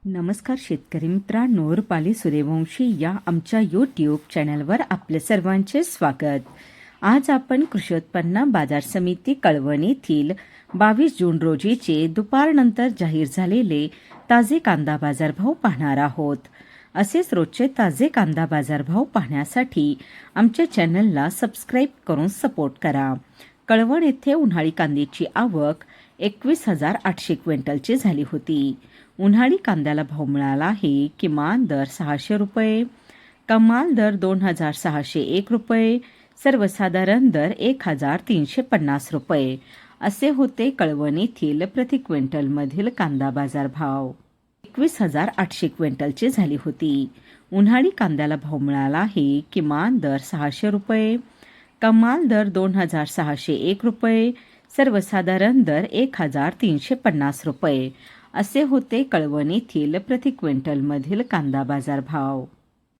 नमस्कार शेतकरी मित्रांनो, रुपाली सूर्यवंशी या आमच्या यूट्यूब चॅनलवर आपले सर्वांचे स्वागत. आज आपण कृषी उत्पन्न बाजार समिती कळवण येथील 22 जून रोजीचे दुपारनंतर जाहीर झालेले ताजे कांदा बाजारभाव पाहणार आहोत. असेच रोजचे ताजे कांदा बाजारभाव पाहण्यासाठी आमच्या चॅनलला सबस्क्राईब करून सपोर्ट करा. कळवण येथे उन्हाळी कांद्याची आवक 21,800 क्विंटलची झाली होती. उन्हाळी कांद्याला भाव मिळाला आहे. किमान दर 600 रुपये, कमाल दर 2,601 रुपये, सर्वसाधारण दर 1,350 रुपये असे होते कळवण येथील प्रति क्विंटलमधील कांदा बाजार भाव. 21,800 क्विंटलची झाली होती. उन्हाळी कांद्याला भाव मिळाला आहे. किमान दर 600 रुपये, कमाल दर 2,601 रुपये, सर्वसाधारण दर 1,350 रुपये असे होते कळवण येथील प्रति क्विंटलमधील कांदा बाजार भाव.